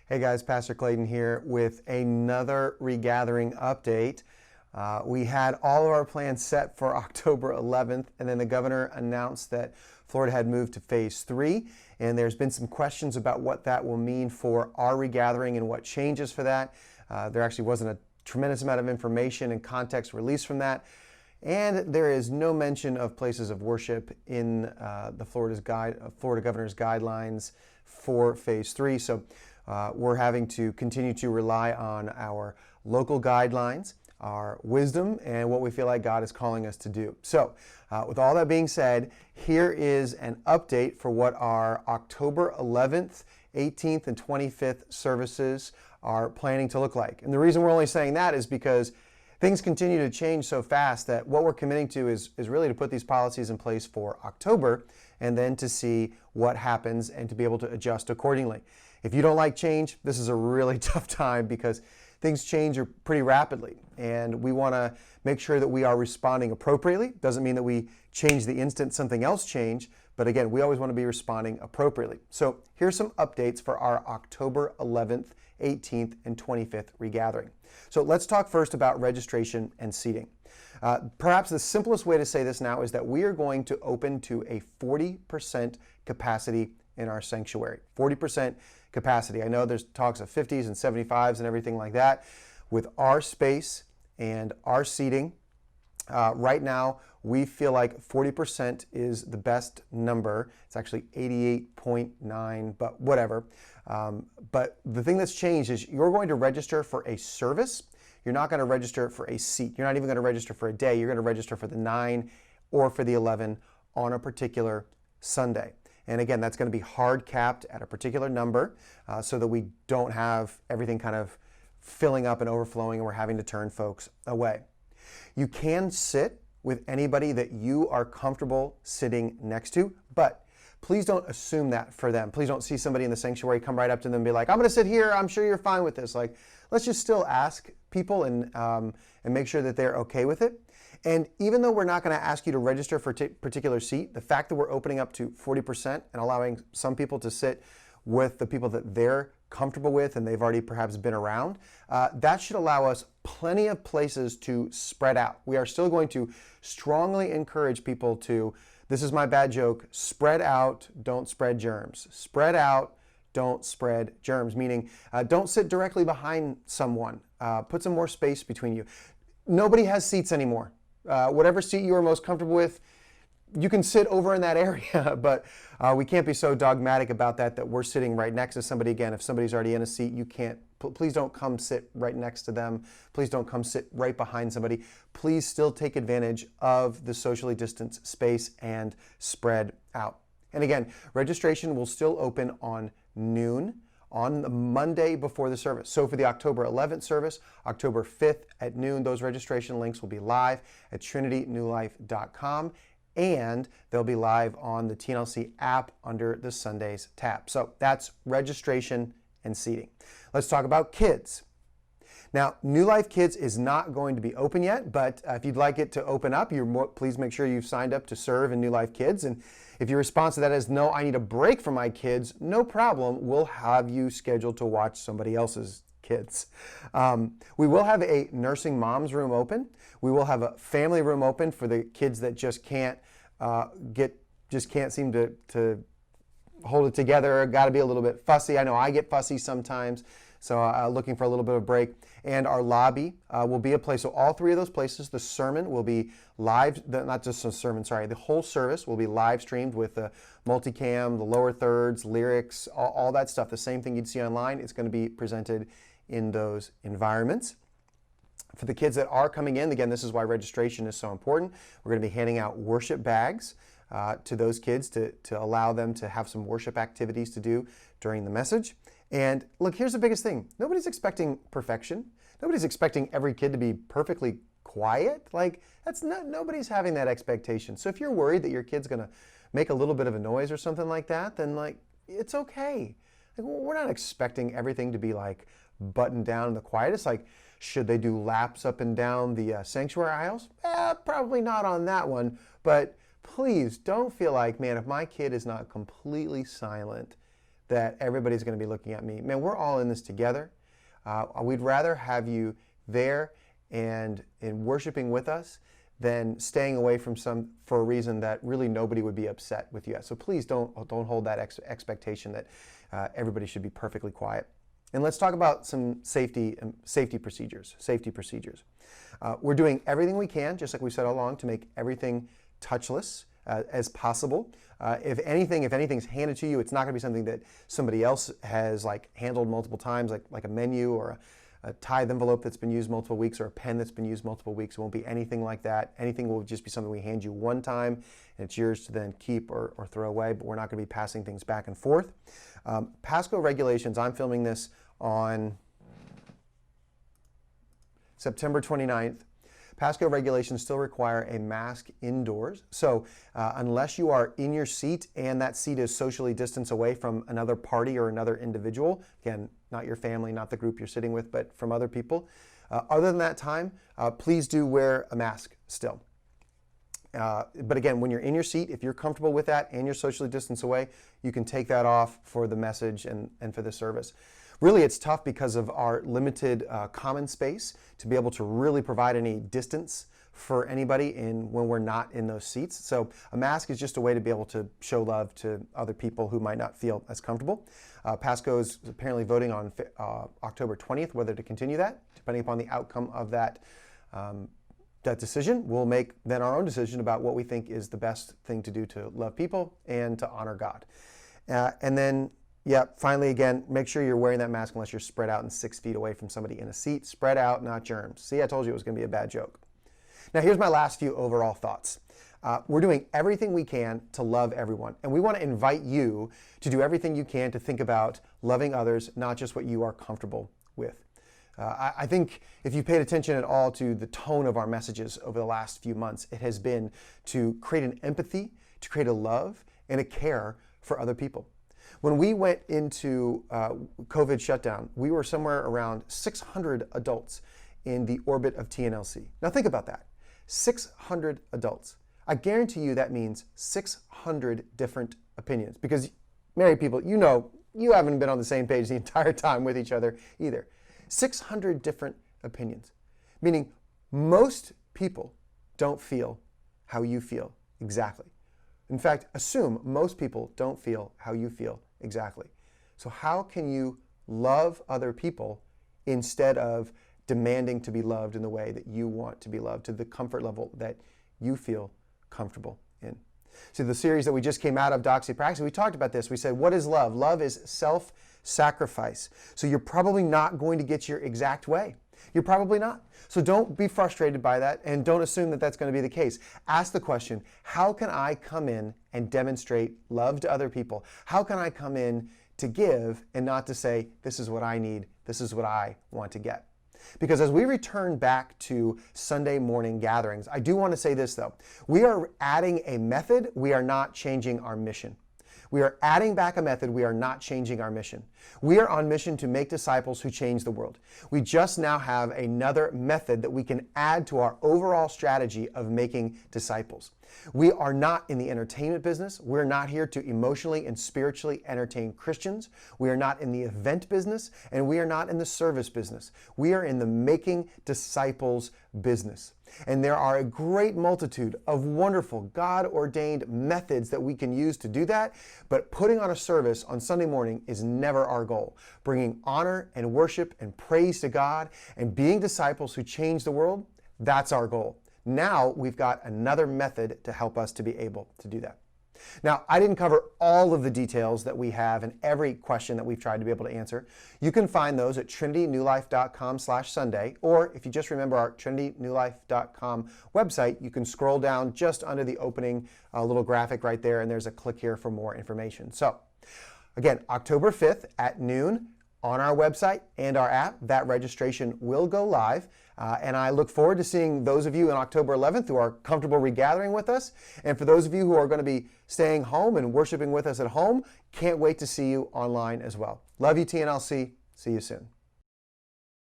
Hey guys, Pastor Clayton here with another Regathering update. We had all of our plans set for October 11th, and then the governor announced that Florida had moved to phase 3, and there's been some questions about what that will mean for our Regathering and what changes for that. There actually wasn't a tremendous amount of information and context released from that, and there is no mention of places of worship in the Florida governor's guidelines for phase 3. So we're having to continue to rely on our local guidelines, our wisdom, and what we feel like God is calling us to do. So with all that being said, here is an update for what our October 11th, 18th, and 25th services are planning to look like. And the reason we're only saying that is because things continue to change so fast that what we're committing to is really to put these policies in place for October and then to see what happens and to be able to adjust accordingly. If you don't like change, this is a really tough time because things change pretty rapidly, and we want to make sure that we are responding appropriately. Doesn't mean that we change the instant something else changed, but again, we always want to be responding appropriately. So here's some updates for our October 11th, 18th, and 25th regathering. So let's talk first about registration and seating. Perhaps the simplest way to say this now is that we are going to open to a 40% capacity in our sanctuary. 40% capacity. I know there's talks of 50s and 75s and everything like that. With our space and our seating, right now we feel like 40% is the best number. It's actually 88.9, but whatever. But the thing that's changed is you're going to register for a service. You're not going to register for a seat. You're not even going to register for a day. You're going to register for the 9 or for the 11 on a particular Sunday. And again, that's going to be hard capped at a particular number so that we don't have everything kind of filling up and overflowing and we're having to turn folks away. You can sit with anybody that you are comfortable sitting next to, but please don't assume that for them. Please don't see somebody in the sanctuary, come right up to them and be like, I'm going to sit here. I'm sure you're fine with this. Like, let's just still ask people and make sure that they're okay with it. And even though we're not going to ask you to register for a particular seat, the fact that we're opening up to 40% and allowing some people to sit with the people that they're comfortable with and they've already perhaps been around, that should allow us plenty of places to spread out. We are still going to strongly encourage people to, this is my bad joke, spread out, don't spread germs. Spread out, don't spread germs, meaning don't sit directly behind someone. Put some more space between you. Nobody has seats anymore. Whatever seat you are most comfortable with, you can sit over in that area, but we can't be so dogmatic about that we're sitting right next to somebody. Again, if somebody's already in a seat, you can't, please don't come sit right next to them. Please don't come sit right behind somebody. Please still take advantage of the socially distanced space and spread out. And again, registration will still open on noon on the Monday before the service. So for the October 11th service, October 5th at noon, those registration links will be live at trinitynewlife.com, and they'll be live on the TNLC app under the Sundays tab. So that's registration and seating. Let's talk about kids. Now, New Life Kids is not going to be open yet, but if you'd like it to open up, please make sure you've signed up to serve in New Life Kids. And if your response to that is, no, I need a break from my kids, no problem. We'll have you scheduled to watch somebody else's kids. We will have a nursing moms room open. We will have a family room open for the kids that just can't seem to hold it together. Got to be a little bit fussy. I know I get fussy sometimes. So looking for a little bit of break. And our lobby will be a place. So all three of those places, the sermon will be live, not just a sermon, sorry, the whole service will be live streamed with the multicam, the lower thirds, lyrics, all that stuff. The same thing you'd see online, it's going to be presented in those environments. For the kids that are coming in, again, this is why registration is so important. We're going to be handing out worship bags to those kids to allow them to have some worship activities to do during the message. And look, here's the biggest thing. Nobody's expecting perfection. Nobody's expecting every kid to be perfectly quiet. Like, nobody's having that expectation. So if you're worried that your kid's going to make a little bit of a noise or something like that, then like, it's okay. Like, we're not expecting everything to be like buttoned down in the quietest. Like, should they do laps up and down the sanctuary aisles? Probably not on that one. But please don't feel like, man, if my kid is not completely silent, that everybody's going to be looking at me. Man, we're all in this together. We'd rather have you there and in worshiping with us than staying away from for a reason that really nobody would be upset with you at. So please don't hold that expectation that everybody should be perfectly quiet. And let's talk about some safety procedures. We're doing everything we can, just like we said all along, to make everything touchless as possible. If anything's handed to you, it's not going to be something that somebody else has handled multiple times, like a menu or a tithe envelope that's been used multiple weeks, or a pen that's been used multiple weeks. It won't be anything like that. Anything will just be something we hand you one time, and it's yours to then keep or throw away, but we're not going to be passing things back and forth. Pasco regulations, I'm filming this on September 29th. Pasco regulations still require a mask indoors. So unless you are in your seat and that seat is socially distanced away from another party or another individual, again, not your family, not the group you're sitting with, but from other people, other than that time, please do wear a mask still. But again, when you're in your seat, if you're comfortable with that and you're socially distanced away, you can take that off for the message and for the service. Really, it's tough because of our limited common space to be able to really provide any distance for anybody when we're not in those seats. So a mask is just a way to be able to show love to other people who might not feel as comfortable. Pasco is apparently voting on October 20th whether to continue that. Depending upon the outcome of that decision, we'll make then our own decision about what we think is the best thing to do to love people and to honor God. And then, finally, again, make sure you're wearing that mask unless you're spread out and 6 feet away from somebody in a seat. Spread out, not germs. See, I told you it was going to be a bad joke. Now, here's my last few overall thoughts. We're doing everything we can to love everyone, and we want to invite you to do everything you can to think about loving others, not just what you are comfortable with. I think if you paid attention at all to the tone of our messages over the last few months, it has been to create an empathy, to create a love and a care for other people. When we went into COVID shutdown, we were somewhere around 600 adults in the orbit of TNLC. Now think about that, 600 adults. I guarantee you that means 600 different opinions, because married people, you haven't been on the same page the entire time with each other either. 600 different opinions, meaning most people don't feel how you feel exactly. In fact, assume most people don't feel how you feel exactly. So how can you love other people instead of demanding to be loved in the way that you want to be loved, to the comfort level that you feel comfortable in? So the series that we just came out of, Doxy Praxis, we talked about this. We said, what is love? Love is self-sacrifice. So you're probably not going to get your exact way. You're probably not. So don't be frustrated by that, and don't assume that that's going to be the case. Ask the question, how can I come in and demonstrate love to other people? How can I come in to give and not to say, this is what I need, this is what I want to get? Because as we return back to Sunday morning gatherings, I do want to say this though. We are adding a method, we are not changing our mission. We are adding back a method, we are not changing our mission. We are on mission to make disciples who change the world. We just now have another method that we can add to our overall strategy of making disciples. We are not in the entertainment business. We're not here to emotionally and spiritually entertain Christians. We are not in the event business, and we are not in the service business. We are in the making disciples business. And there are a great multitude of wonderful God-ordained methods that we can use to do that, but putting on a service on Sunday morning is never our goal. Bringing honor and worship and praise to God and being disciples who change the world, that's our goal. Now we've got another method to help us to be able to do that. Now, I didn't cover all of the details that we have and every question that we've tried to be able to answer. You can find those at trinitynewlife.com/Sunday, or if you just remember our trinitynewlife.com website, you can scroll down just under the opening little graphic right there, and there's a click here for more information. So, again, October 5th at noon on our website and our app, that registration will go live. And I look forward to seeing those of you on October 11th who are comfortable regathering with us. And for those of you who are going to be staying home and worshiping with us at home, can't wait to see you online as well. Love you, TNLC. See you soon.